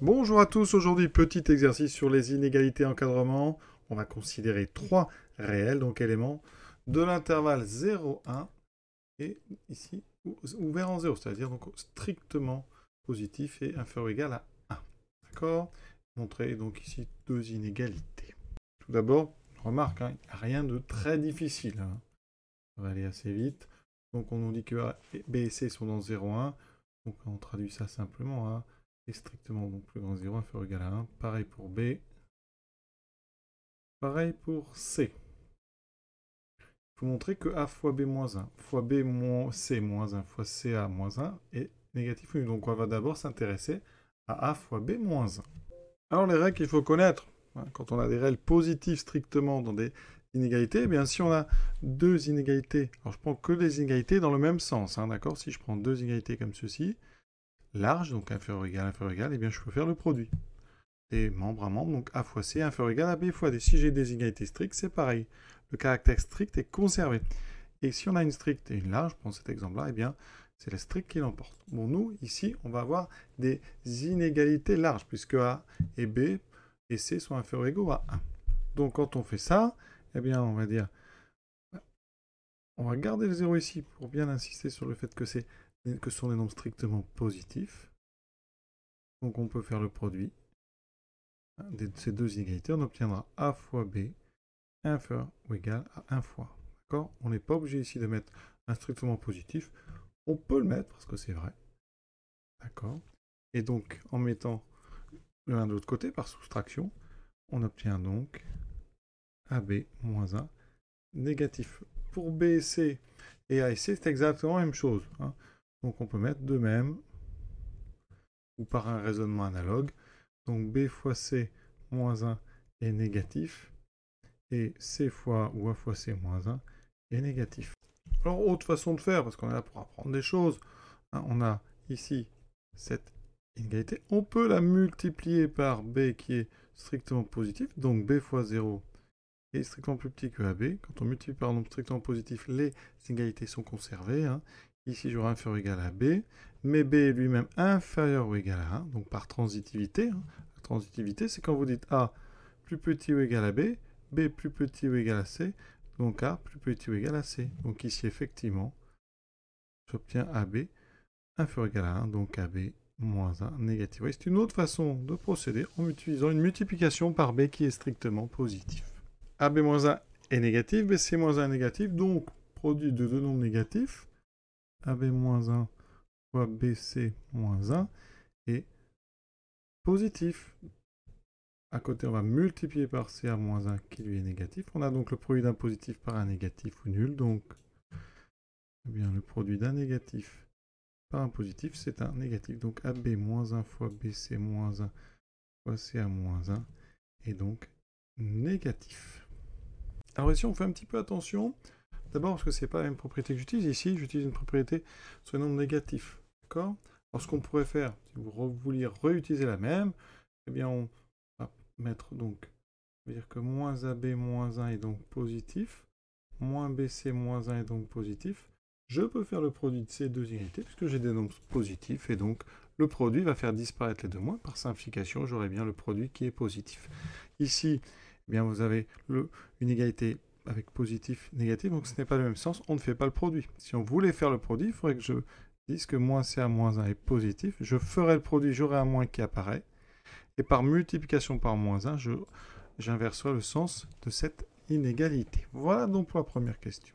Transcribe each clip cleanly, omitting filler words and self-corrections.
Bonjour à tous, aujourd'hui petit exercice sur les inégalités encadrement. On va considérer trois réels, donc éléments de l'intervalle 0,1 et ici ouvert en 0, c'est-à-dire donc strictement positif et inférieur ou égal à 1. D'accord? Montrer donc ici deux inégalités. Tout d'abord, remarque, il n'y a rien de très difficile. On va aller assez vite. Donc on nous dit que A, B et C sont dans 0,1. Donc on traduit ça simplement à est strictement donc plus grand 0, inférieur ou égal à 1. Pareil pour B. Pareil pour C. Il faut montrer que A fois B moins 1, fois B moins C moins 1, fois CA moins 1 est négatif. Donc on va d'abord s'intéresser à A fois B moins 1. Alors les règles qu'il faut connaître, quand on a des réels positifs strictement dans des inégalités, eh bien si on a deux inégalités, alors je prends que des inégalités dans le même sens, d'accord? Si je prends deux inégalités comme ceci, large, donc inférieur ou égal, eh bien je peux faire le produit. Des membres à membres, donc A fois C inférieur ou égal à B fois D. Si j'ai des inégalités strictes, c'est pareil. Le caractère strict est conservé. Et si on a une stricte et une large, je prends cet exemple-là, eh bien c'est la stricte qui l'emporte. Bon, nous, ici, on va avoir des inégalités larges, puisque A et B et C sont inférieurs ou égaux à 1. Donc quand on fait ça, eh bien on va dire, on va garder le 0 ici pour bien insister sur le fait que ce sont des nombres strictement positifs. Donc on peut faire le produit de ces deux inégalités, on obtiendra A fois B inférieur ou égal à 1 fois. D'accord? On n'est pas obligé ici de mettre un strictement positif. On peut le mettre parce que c'est vrai. D'accord? Et donc, en mettant le 1 de l'autre côté, par soustraction, on obtient donc AB moins 1 négatif. Pour B et C et A et C, c'est exactement la même chose. Donc, on peut mettre de même ou par un raisonnement analogue. Donc, B fois C moins 1 est négatif. Et C fois ou A fois C moins 1 est négatif. Alors, autre façon de faire, parce qu'on est là pour apprendre des choses, on a ici cette inégalité. On peut la multiplier par B qui est strictement positif, donc B fois 0 est strictement plus petit que AB. Quand on multiplie par un nombre strictement positif, les inégalités sont conservées. Ici, j'aurai inférieur ou égal à B, mais B est lui-même inférieur ou égal à 1, donc par transitivité. La transitivité, c'est quand vous dites A plus petit ou égal à B, B plus petit ou égal à C, donc A plus petit ou égal à C. Donc ici, effectivement, j'obtiens AB inférieur ou égal à 1, donc AB moins 1 négatif. C'est une autre façon de procéder en utilisant une multiplication par B qui est strictement positif. AB moins 1 est négatif, BC moins 1 est négatif, donc produit de deux nombres négatifs, AB moins 1 fois BC moins 1 est positif. À côté, on va multiplier par CA moins 1 qui lui est négatif. On a donc le produit d'un positif par un négatif ou nul. Donc, eh bien, le produit d'un négatif par un positif, c'est un négatif. Donc, AB moins 1 fois BC moins 1 fois CA moins 1 est donc négatif. Alors ici, on fait un petit peu attention. D'abord, parce que ce n'est pas la même propriété que j'utilise. Ici, j'utilise une propriété sur les nombres négatifs. D'accord? Alors, ce qu'on pourrait faire, si vous vouliez réutiliser la même, eh bien, on va mettre donc, ça veut dire que moins AB moins 1 est donc positif, moins BC moins 1 est donc positif. Je peux faire le produit de ces deux inégalités, puisque j'ai des nombres positifs, et donc le produit va faire disparaître les deux moins. Par simplification, j'aurai bien le produit qui est positif. Ici, eh bien, vous avez une égalité avec positif, négatif, donc ce n'est pas le même sens, on ne fait pas le produit. Si on voulait faire le produit, il faudrait que je dise que moins CA moins 1 est positif, je ferai le produit, j'aurai un moins qui apparaît, et par multiplication par moins 1, j'inverserai le sens de cette inégalité. Voilà donc pour la première question.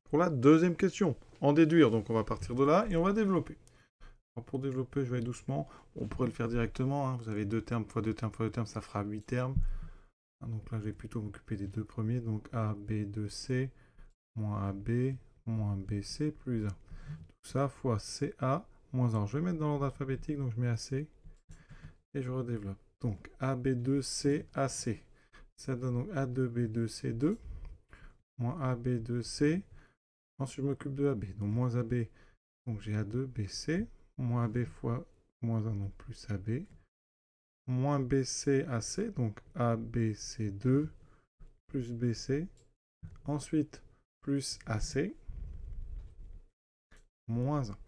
Pour la deuxième question, en déduire, donc on va partir de là et on va développer. Alors pour développer, je vais aller doucement, on pourrait le faire directement, vous avez 2 termes fois 2 termes fois 2 termes, ça fera 8 termes. Donc là, je vais plutôt m'occuper des deux premiers, donc A, B, 2C, moins AB, moins BC, plus 1. Tout ça fois CA, moins 1. Je vais mettre dans l'ordre alphabétique, donc je mets AC, et je redéveloppe. Donc AB2C, AC. Ça donne donc A2B2C2, moins AB2C. Ensuite, je m'occupe de AB. Donc moins AB, donc j'ai A2BC, moins AB fois moins 1, donc plus AB. Moins BC, AC, donc ABC2, plus BC. Ensuite, plus AC, moins 1.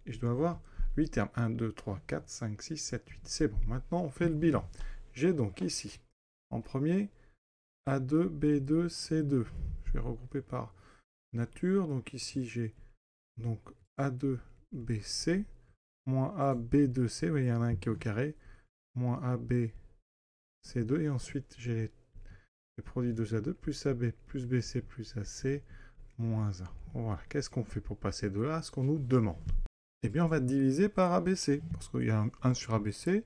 Et je dois avoir 8 termes. 1, 2, 3, 4, 5, 6, 7, 8. C'est bon. Maintenant, on fait le bilan. J'ai donc ici, en premier, A2, B2, C2. Je vais regrouper par nature. Donc ici, j'ai donc A2, BC, moins A, B2C. Vous voyez, il y en a un qui est au carré. Moins AB, C2. Et ensuite, j'ai les produits 2A2 plus AB plus BC plus AC moins 1. Voilà. Qu'est-ce qu'on fait pour passer de là à ce qu'on nous demande? Eh bien, on va diviser par ABC. Parce qu'il y a 1 sur ABC.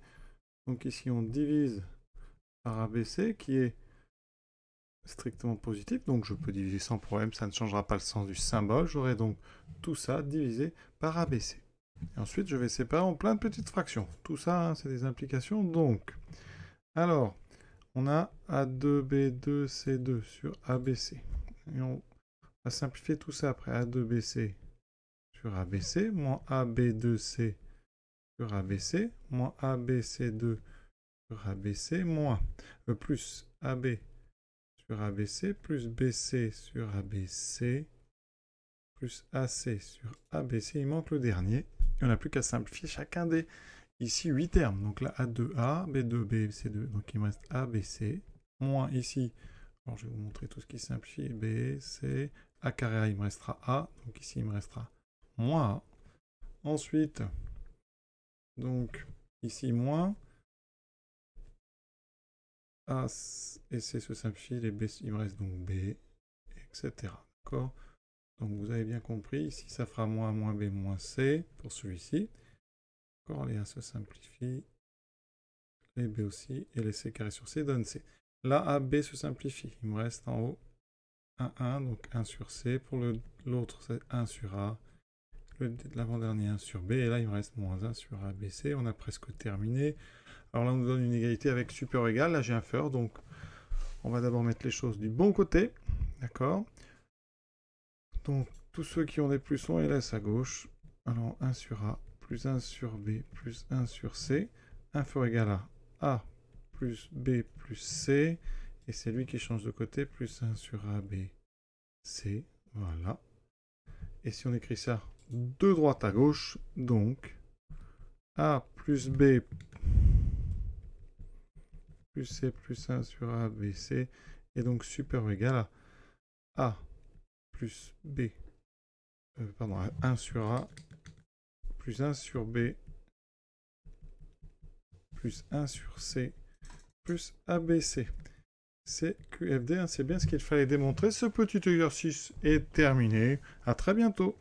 Donc ici, on divise par ABC qui est strictement positif. Donc je peux diviser sans problème. Ça ne changera pas le sens du symbole. J'aurai donc tout ça divisé par ABC. Et ensuite, je vais séparer en plein de petites fractions. Tout ça, hein, c'est des implications. Donc, alors, on a A2, B2, C2 sur ABC. Et on va simplifier tout ça après. A2, BC sur ABC, moins AB2C sur ABC, moins ABC2 sur ABC, moins plus AB sur ABC, plus BC sur ABC, plus AC sur ABC. Il manque le dernier. Et on n'a plus qu'à simplifier chacun des, ici, 8 termes. Donc là, A2A, B2B, C2. Donc il me reste ABC. Moins ici, alors je vais vous montrer tout ce qui simplifie. B, C, A carré, il me restera A. Donc ici, il me restera moins A. Ensuite, donc ici, moins. A et C se simplifient. Les B, il me reste donc B, etc. D'accord? Donc vous avez bien compris, ici ça fera moins B, moins C pour celui-ci. Encore les A se simplifient, les B aussi, et les C carré sur C donne C. Là, AB se simplifie, il me reste en haut 1, donc 1 sur C. Pour l'autre, c'est 1 sur A. L'avant-dernier 1 sur B, et là il me reste moins 1 sur ABC. On a presque terminé. Alors là, on nous donne une égalité avec super ou égal. Là, j'ai un for, donc on va d'abord mettre les choses du bon côté. D'accord? Donc, tous ceux qui ont des plus, on les laisse à gauche. Alors, 1 sur A, plus 1 sur B, plus 1 sur C. 1 for égal à A plus B plus C. Et c'est lui qui change de côté, plus 1 sur A, B, C. Voilà. Et si on écrit ça de droite à gauche, donc A plus B plus C plus 1 sur A, B, C. Et donc, super ou égal à A plus B, pardon, 1 sur A, plus 1 sur B, plus 1 sur C, plus ABC. C'est QFD, hein, c'est bien ce qu'il fallait démontrer. Ce petit exercice est terminé. À très bientôt.